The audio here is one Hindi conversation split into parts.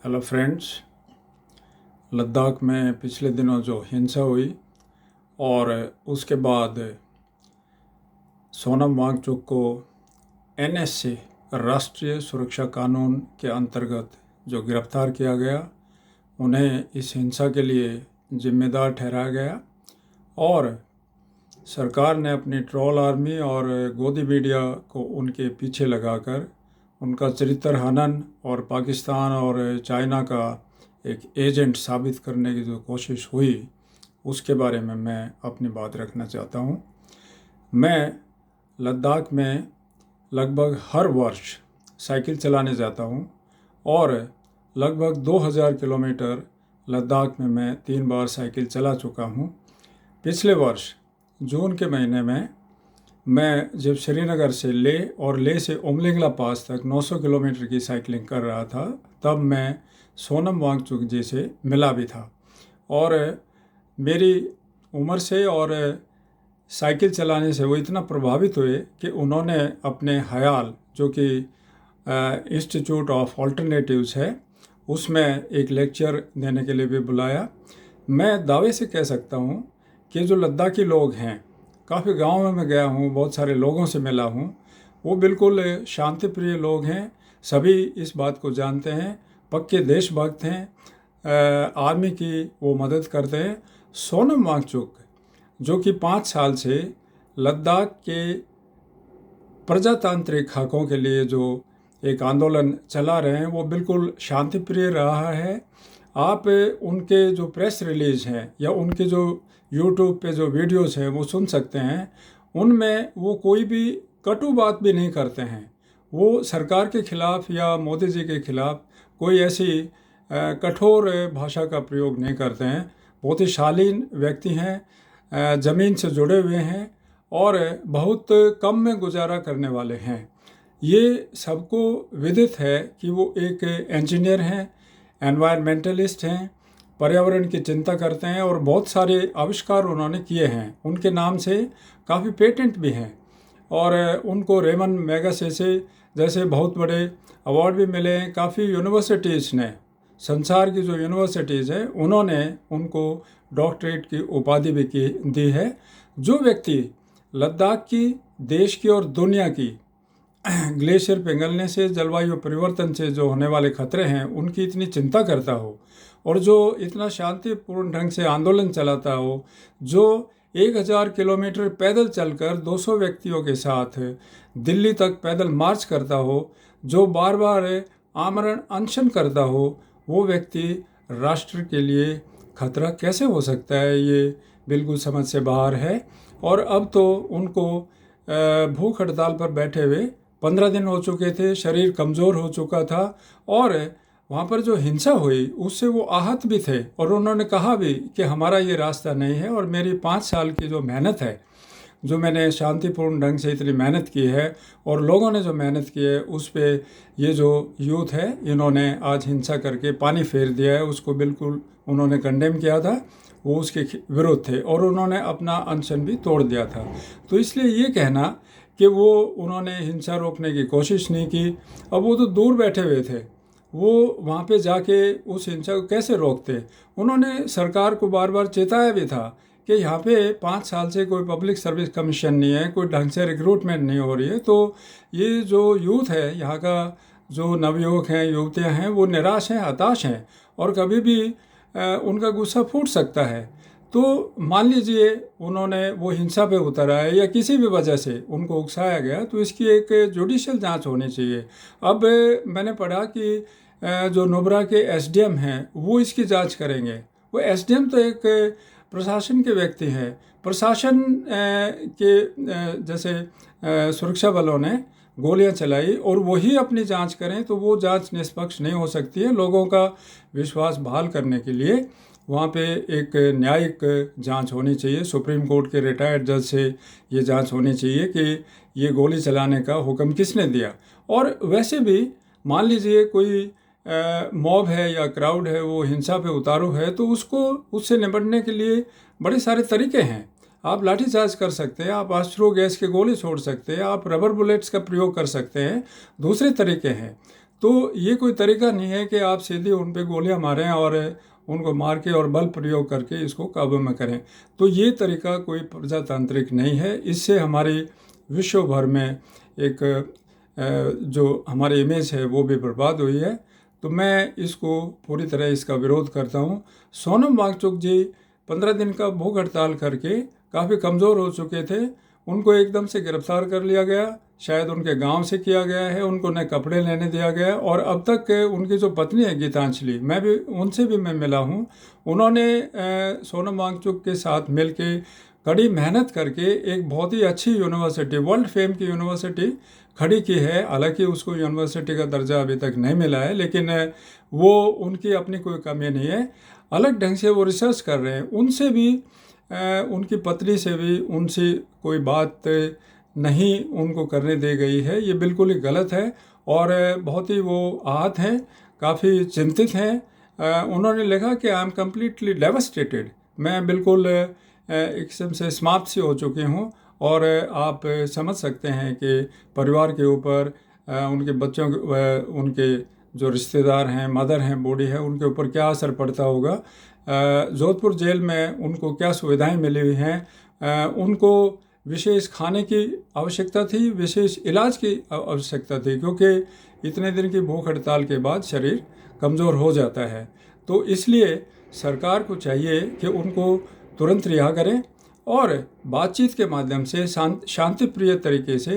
Hello friends. लद्दाख में पिछले दिनों जो हिंसा हुई और उसके बाद सोनम वांगचुक को एनएसए राष्ट्रीय सुरक्षा कानून के अंतर्गत जो गिरफ्तार किया गया, उन्हें इस हिंसा के लिए जिम्मेदार ठहराया गया और सरकार ने अपनी ट्रोल आर्मी और गोदी मीडिया को उनके पीछे लगाकर उनका चरित्र हनन और पाकिस्तान और चाइना का एक एजेंट साबित करने की जो कोशिश हुई, उसके बारे में मैं अपनी बात रखना चाहता हूँ। मैं लद्दाख में लगभग हर वर्ष साइकिल चलाने जाता हूँ और लगभग 2000 किलोमीटर लद्दाख में मैं 3 बार साइकिल चला चुका हूँ। पिछले वर्ष जून के महीने में मैं जब श्रीनगर से लेह और लेह से उमलिंगला पास तक 900 किलोमीटर की साइकिलिंग कर रहा था, तब मैं सोनम वांगचुक जी से मिला भी था और मेरी उम्र से और साइकिल चलाने से वो इतना प्रभावित हुए कि उन्होंने अपने हयाल, जो कि इंस्टीट्यूट ऑफ ऑल्टरनेटिव्स है, उसमें एक लेक्चर देने के लिए भी बुलाया। मैं दावे से कह सकता हूँ कि जो लद्दाखी लोग हैं, काफ़ी गाँव में मैं गया हूँ, बहुत सारे लोगों से मिला हूँ, वो बिल्कुल शांति प्रिय लोग हैं। सभी इस बात को जानते हैं, पक्के देशभक्त हैं, आर्मी की वो मदद करते हैं। सोनम वांगचुक जो कि 5 साल से लद्दाख के प्रजातांत्रिक हकों के लिए जो एक आंदोलन चला रहे हैं, वो बिल्कुल शांति प्रिय रहा है। आप उनके जो प्रेस रिलीज हैं या उनके जो यूट्यूब पे जो वीडियोस हैं वो सुन सकते हैं। उनमें वो कोई भी कटु बात भी नहीं करते हैं। वो सरकार के खिलाफ़ या मोदी जी के खिलाफ़ कोई ऐसी कठोर भाषा का प्रयोग नहीं करते हैं। बहुत ही शालीन व्यक्ति हैं, ज़मीन से जुड़े हुए हैं और बहुत कम में गुजारा करने वाले हैं। ये सबको विदित है कि वो एक इंजीनियर हैं, एनवायरमेंटलिस्ट हैं, पर्यावरण की चिंता करते हैं और बहुत सारे आविष्कार उन्होंने किए हैं। उनके नाम से काफ़ी पेटेंट भी हैं और उनको रेमन मैगसेसे जैसे बहुत बड़े अवार्ड भी मिले हैं। काफ़ी यूनिवर्सिटीज़ ने, संसार की जो यूनिवर्सिटीज़ हैं, उन्होंने उनको डॉक्टरेट की उपाधि भी दी है। जो व्यक्ति लद्दाख की, देश की और दुनिया की ग्लेशियर पिघलने से, जलवायु परिवर्तन से जो होने वाले खतरे हैं, उनकी इतनी चिंता करता हो और जो इतना शांतिपूर्ण ढंग से आंदोलन चलाता हो, जो 1000 किलोमीटर पैदल चलकर 200 व्यक्तियों के साथ दिल्ली तक पैदल मार्च करता हो, जो बार बार आमरण अनशन करता हो, वो व्यक्ति राष्ट्र के लिए खतरा कैसे हो सकता है? ये बिल्कुल समझ से बाहर है। और अब तो उनको भूख हड़ताल पर बैठे हुए 15 दिन हो चुके थे, शरीर कमज़ोर हो चुका था और वहाँ पर जो हिंसा हुई उससे वो आहत भी थे और उन्होंने कहा भी कि हमारा ये रास्ता नहीं है और मेरी 5 साल की जो मेहनत है, जो मैंने शांतिपूर्ण ढंग से इतनी मेहनत की है और लोगों ने जो मेहनत की है, उस पे ये जो यूथ है, इन्होंने आज हिंसा करके पानी फेर दिया है, उसको बिल्कुल उन्होंने कंडेम किया था। वो उसके विरुद्ध थे और उन्होंने अपना अनशन भी तोड़ दिया था। तो इसलिए ये कहना कि वो उन्होंने हिंसा रोकने की कोशिश नहीं की, अब वो तो दूर बैठे हुए थे, वो वहाँ पे जाके उस हिंसा को कैसे रोकते? उन्होंने सरकार को बार बार चेताया भी था कि यहाँ पे 5 साल से कोई पब्लिक सर्विस कमीशन नहीं है, कोई ढंग से रिक्रूटमेंट नहीं हो रही है, तो ये जो यूथ है, यहाँ का जो नवयुवक हैं, युवतियाँ हैं, वो निराश हैं, हताश हैं और कभी भी उनका गुस्सा फूट सकता है। तो मान लीजिए उन्होंने वो हिंसा पे उतर आए या किसी भी वजह से उनको उकसाया गया, तो इसकी एक जुडिशियल जांच होनी चाहिए। अब मैंने पढ़ा कि जो नुब्रा के एसडीएम हैं, वो इसकी जांच करेंगे। वो एसडीएम तो एक प्रशासन के व्यक्ति हैं। प्रशासन के जैसे सुरक्षा बलों ने गोलियां चलाई और वही अपनी जांच करें, तो वो जांच निष्पक्ष नहीं हो सकती है। लोगों का विश्वास बहाल करने के लिए वहाँ पे एक न्यायिक जांच होनी चाहिए। सुप्रीम कोर्ट के रिटायर्ड जज से ये जांच होनी चाहिए कि ये गोली चलाने का हुक्म किसने दिया। और वैसे भी मान लीजिए कोई मॉब है या क्राउड है, वो हिंसा पे उतारू है, तो उससे निपटने के लिए बड़े सारे तरीके हैं। आप लाठीचार्ज कर सकते हैं, आप अश्रु गैस के गोले छोड़ सकते हैं, आप रबर बुलेट्स का प्रयोग कर सकते हैं, दूसरे तरीके हैं। तो ये कोई तरीका नहीं है कि आप सीधे उन पे गोलियां मारें और उनको मार के और बल प्रयोग करके इसको काबू में करें। तो ये तरीका कोई प्रजातांत्रिक नहीं है। इससे हमारी विश्व भर में एक जो हमारी इमेज है वो भी बर्बाद हुई है। तो मैं इसको पूरी तरह इसका विरोध करता हूँ। सोनम वांगचुक जी 15 दिन का भूख हड़ताल करके काफ़ी कमज़ोर हो चुके थे, उनको एकदम से गिरफ्तार कर लिया गया, शायद उनके गांव से किया गया है, उनको न कपड़े लेने दिया गया। और अब तक उनकी जो पत्नी है गीतांजलि, मैं भी उनसे भी मैं मिला हूँ, उन्होंने सोनम वांगचुक के साथ मिलके कड़ी मेहनत करके एक बहुत ही अच्छी यूनिवर्सिटी, वर्ल्ड फेम की यूनिवर्सिटी खड़ी की है। हालांकि उसको यूनिवर्सिटी का दर्जा अभी तक नहीं मिला है, लेकिन वो उनकी अपनी कोई कमी नहीं है, अलग ढंग से वो रिसर्च कर रहे हैं। उनसे भी उनकी पत्नी से भी उनसे कोई बात नहीं उनको करने दी गई है। ये बिल्कुल ही गलत है और बहुत ही वो आहत हैं, काफ़ी चिंतित हैं। उन्होंने लिखा कि आई एम कम्प्लीटली डेवस्टेटेड, मैं बिल्कुल एक किस्म से समाप्त सी हो चुकी हूँ। और आप समझ सकते हैं कि परिवार के ऊपर, उनके बच्चों उनके जो रिश्तेदार हैं, मदर हैं, बूढ़ी है, उनके ऊपर क्या असर पड़ता होगा। जोधपुर जेल में उनको क्या सुविधाएं मिली हुई हैं, उनको विशेष खाने की आवश्यकता थी, विशेष इलाज की आवश्यकता थी, क्योंकि इतने दिन की भूख हड़ताल के बाद शरीर कमज़ोर हो जाता है। तो इसलिए सरकार को चाहिए कि उनको तुरंत रिहा करें और बातचीत के माध्यम से शांतिप्रिय तरीके से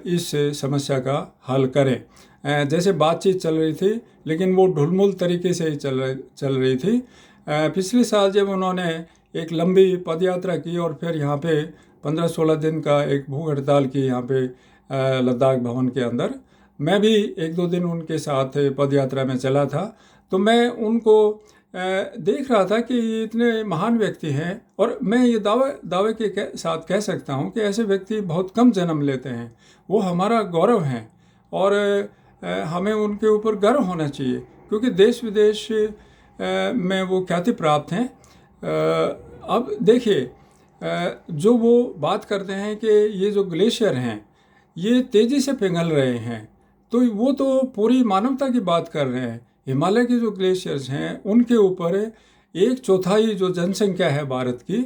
इस समस्या का हल करें। जैसे बातचीत चल रही थी, लेकिन वो ढुलमुल तरीके से ही चल रही थी। पिछले साल जब उन्होंने एक लंबी पद यात्रा की और फिर यहाँ पे 15-16 दिन का एक भूख हड़ताल की यहाँ पे लद्दाख भवन के अंदर, मैं भी 1-2 दिन उनके साथ पद यात्रा में चला था। तो मैं उनको देख रहा था कि ये इतने महान व्यक्ति हैं, और मैं ये दावे के साथ कह सकता हूँ कि ऐसे व्यक्ति बहुत कम जन्म लेते हैं। वो हमारा गौरव हैं और हमें उनके ऊपर गर्व होना चाहिए, क्योंकि देश विदेश में वो ख्याति प्राप्त हैं। अब देखिए, जो वो बात करते हैं कि ये जो ग्लेशियर हैं ये तेज़ी से पिघल रहे हैं, तो वो तो पूरी मानवता की बात कर रहे हैं। हिमालय के जो ग्लेशियर्स हैं उनके ऊपर 1/4 जो जनसंख्या है भारत की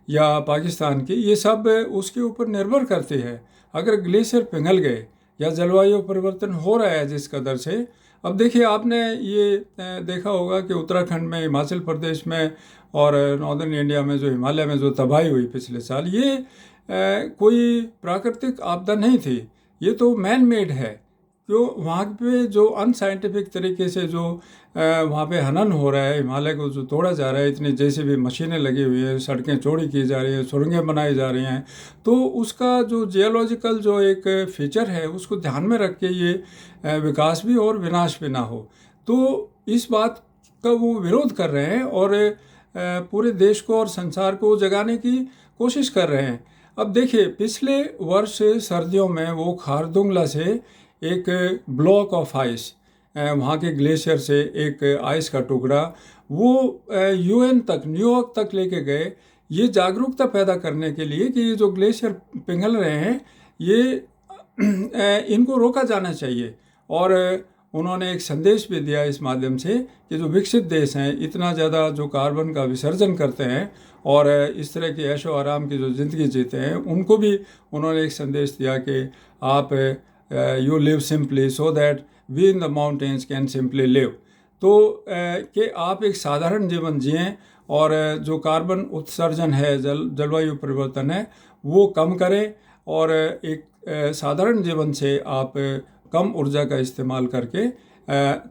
या पाकिस्तान की, ये सब उसके ऊपर निर्भर करती है। अगर ग्लेशियर पिघल गए या जलवायु परिवर्तन हो रहा है जिस कदर से, अब देखिए आपने ये देखा होगा कि उत्तराखंड में, हिमाचल प्रदेश में और नॉर्दर्न इंडिया में जो हिमालय में जो तबाही हुई पिछले साल, ये कोई प्राकृतिक आपदा नहीं थी, ये तो मैन मेड है। क्यों? वहाँ पे जो अनसाइंटिफिक तरीके से जो वहाँ पे हनन हो रहा है, हिमालय को जो तोड़ा जा रहा है, इतनी जैसे भी मशीनें लगी हुई है, सड़कें चौड़ी की जा रही हैं, सुरंगें बनाई जा रही हैं, तो उसका जो जियोलॉजिकल जो एक फीचर है उसको ध्यान में रख के ये विकास भी और विनाश भी ना हो। तो इस बात का वो विरोध कर रहे हैं और पूरे देश को और संसार को जगाने की कोशिश कर रहे हैं। अब देखिए, पिछले वर्ष सर्दियों में वो खारदुंगला से एक ब्लॉक ऑफ आइस, वहाँ के ग्लेशियर से एक आइस का टुकड़ा, वो यूएन तक, न्यूयॉर्क तक लेके गए, ये जागरूकता पैदा करने के लिए कि ये जो ग्लेशियर पिघल रहे हैं ये इनको रोका जाना चाहिए। और उन्होंने एक संदेश भी दिया इस माध्यम से कि जो विकसित देश हैं, इतना ज़्यादा जो कार्बन का विसर्जन करते हैं और इस तरह की ऐशो आराम की जो ज़िंदगी जीते हैं, उनको भी उन्होंने एक संदेश दिया कि आप you live simply so that we in the mountains can simply live. तो कि आप एक साधारण जीवन जिएं और जो कार्बन उत्सर्जन है, जलवायु परिवर्तन है, वो कम करें और एक साधारण जीवन से आप कम ऊर्जा का इस्तेमाल करके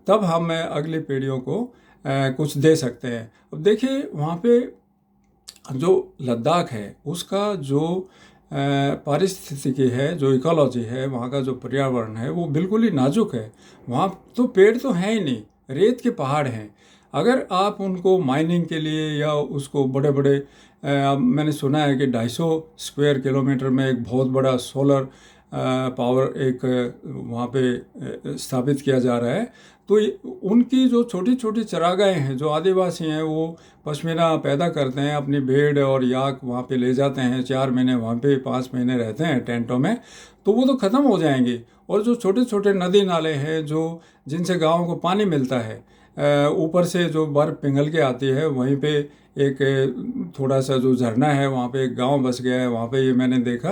तब हम अगली पीढ़ियों को कुछ दे सकते हैं। अब देखिए, वहाँ पे जो लद्दाख है उसका जो पारिस्थितिकी है, जो इकोलॉजी है, वहाँ का जो पर्यावरण है, वो बिल्कुल ही नाजुक है। वहाँ तो पेड़ तो हैं ही नहीं, रेत के पहाड़ हैं। अगर आप उनको माइनिंग के लिए या उसको बड़े बड़े मैंने सुना है कि 250 स्क्वायर किलोमीटर में एक बहुत बड़ा सोलर पावर एक वहाँ पे स्थापित किया जा रहा है। तो उनकी जो छोटी छोटी चरागाहें हैं, जो आदिवासी हैं वो पश्मीना पैदा करते हैं, अपनी भेड़ और याक वहाँ पे ले जाते हैं, 4 महीने वहाँ पे 5 महीने रहते हैं टेंटों में, तो वो तो ख़त्म हो जाएंगे। और जो छोटे छोटे नदी नाले हैं जो जिनसे गाँव को पानी मिलता है, ऊपर से जो बर्फ़ पिघल के आती है, वहीं पे एक थोड़ा सा जो झरना है वहाँ पे एक गांव बस गया है वहाँ पे, ये मैंने देखा।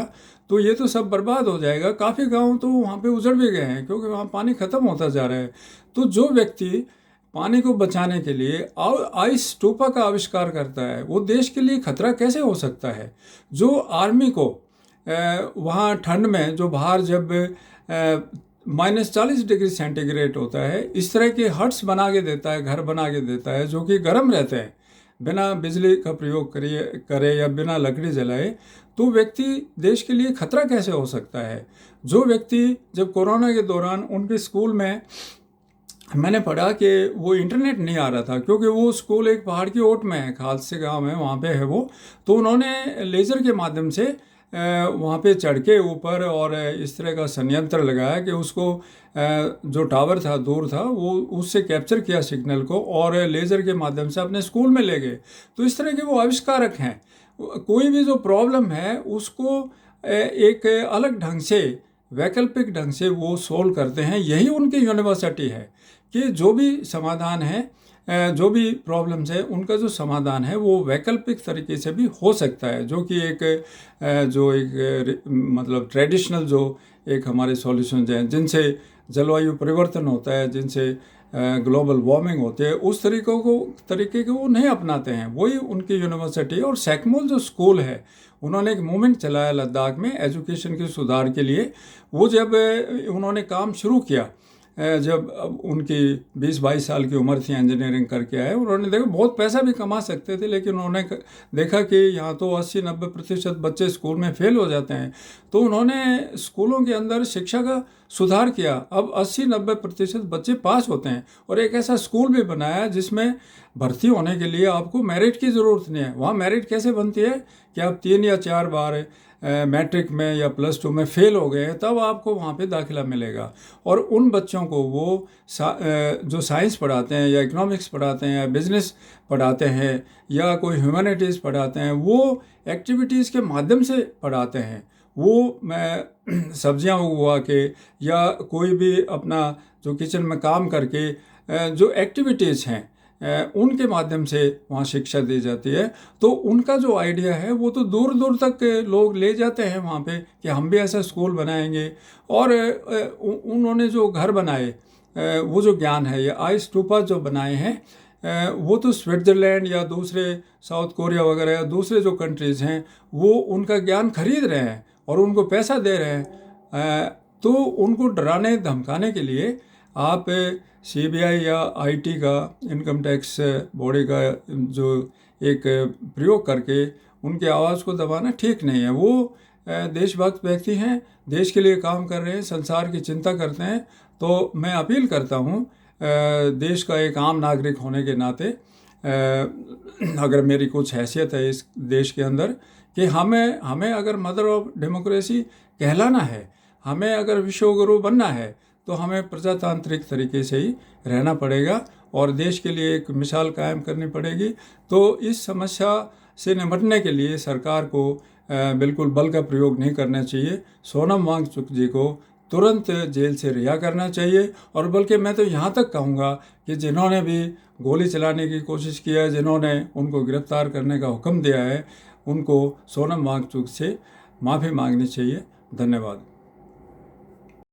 तो ये तो सब बर्बाद हो जाएगा। काफ़ी गांव तो वहाँ पे उजड़ भी गए हैं क्योंकि वहाँ पानी ख़त्म होता जा रहा है। तो जो व्यक्ति पानी को बचाने के लिए आइस स्टूपा का आविष्कार करता है, वो देश के लिए खतरा कैसे हो सकता है? जो आर्मी को वहाँ ठंड में जो बाहर जब -40 डिग्री सेंटीग्रेड होता है, इस तरह के हट्स बना के देता है, घर बना के देता है जो कि गर्म रहते हैं, बिना बिजली का प्रयोग करे या बिना लकड़ी जलाए, तो व्यक्ति देश के लिए खतरा कैसे हो सकता है? जो व्यक्ति जब कोरोना के दौरान उनके स्कूल में मैंने पढ़ा कि वो इंटरनेट नहीं आ रहा था, क्योंकि वो स्कूल एक पहाड़ की ओट में है, खालसे गांव है वहाँ पे है वो, तो उन्होंने लेज़र के माध्यम से वहाँ पे चढ़ के ऊपर और इस तरह का संयंत्र लगाया कि उसको जो टावर था दूर था वो उससे कैप्चर किया सिग्नल को और लेज़र के माध्यम से अपने स्कूल में ले गए। तो इस तरह के वो आविष्कारक हैं। कोई भी जो प्रॉब्लम है उसको एक अलग ढंग से, वैकल्पिक ढंग से वो सोल्व करते हैं। यही उनकी यूनिवर्सिटी है कि जो भी समाधान है, जो भी प्रॉब्लम्स है, उनका जो समाधान है वो वैकल्पिक तरीके से भी हो सकता है, जो कि एक मतलब ट्रेडिशनल जो एक हमारे सॉल्यूशंस हैं जिनसे जलवायु परिवर्तन होता है, जिनसे ग्लोबल वार्मिंग होती है, उस तरीके को वो नहीं अपनाते हैं। वही उनकी यूनिवर्सिटी। और सैकमोल जो स्कूल है, उन्होंने एक मूवमेंट चलाया लद्दाख में एजुकेशन के सुधार के लिए। वो जब उन्होंने काम शुरू किया, जब उनकी 20-22 साल की उम्र थी, इंजीनियरिंग करके आए, उन्होंने देखा बहुत पैसा भी कमा सकते थे, लेकिन उन्होंने देखा कि यहाँ तो 80-90% बच्चे स्कूल में फेल हो जाते हैं। तो उन्होंने स्कूलों के अंदर शिक्षा का सुधार किया। अब 80-90% बच्चे पास होते हैं और एक ऐसा स्कूल भी बनाया जिसमें भर्ती होने के लिए आपको मेरिट की ज़रूरत नहीं है। वहाँ मेरिट कैसे बनती है कि आप 3 या 4 बार मैट्रिक में या +2 में फेल हो गए तब आपको वहाँ पे दाखिला मिलेगा। और उन बच्चों को वो जो साइंस पढ़ाते हैं या इकोनॉमिक्स पढ़ाते हैं या बिजनेस पढ़ाते हैं या कोई ह्यूमैनिटीज़ पढ़ाते हैं, वो एक्टिविटीज़ के माध्यम से पढ़ाते हैं। वो सब्जियां उगवा के या कोई भी अपना जो किचन में काम करके जो एक्टिविटीज़ हैं उनके माध्यम से वहाँ शिक्षा दी जाती है। तो उनका जो आइडिया है वो तो दूर दूर तक लोग ले जाते हैं वहाँ पे कि हम भी ऐसा स्कूल बनाएंगे। और उन्होंने जो घर बनाए, वो जो ज्ञान है, ये आइस स्टूपा जो बनाए हैं, वो तो स्विट्ज़रलैंड या दूसरे साउथ कोरिया वगैरह या दूसरे जो कंट्रीज़ हैं वो उनका ज्ञान खरीद रहे हैं और उनको पैसा दे रहे हैं। तो उनको डराने धमकाने के लिए आप CBI या IT का, इनकम टैक्स बॉडी का जो एक प्रयोग करके उनकी आवाज़ को दबाना ठीक नहीं है। वो देशभक्त व्यक्ति हैं, देश के लिए काम कर रहे हैं, संसार की चिंता करते हैं। तो मैं अपील करता हूँ देश का एक आम नागरिक होने के नाते, अगर मेरी कुछ हैसियत है इस देश के अंदर, कि हमें अगर मदर ऑफ डेमोक्रेसी कहलाना है, हमें अगर विश्वगुरु बनना है, तो हमें प्रजातांत्रिक तरीके से ही रहना पड़ेगा और देश के लिए एक मिसाल कायम करनी पड़ेगी। तो इस समस्या से निपटने के लिए सरकार को बिल्कुल बल का प्रयोग नहीं करना चाहिए। सोनम वांगचुक जी को तुरंत जेल से रिहा करना चाहिए। और बल्कि मैं तो यहाँ तक कहूँगा कि जिन्होंने भी गोली चलाने की कोशिश किया है, जिन्होंने उनको गिरफ्तार करने का हुक्म दिया है, उनको सोनम वांगचुक से माफ़ी मांगनी चाहिए। धन्यवाद।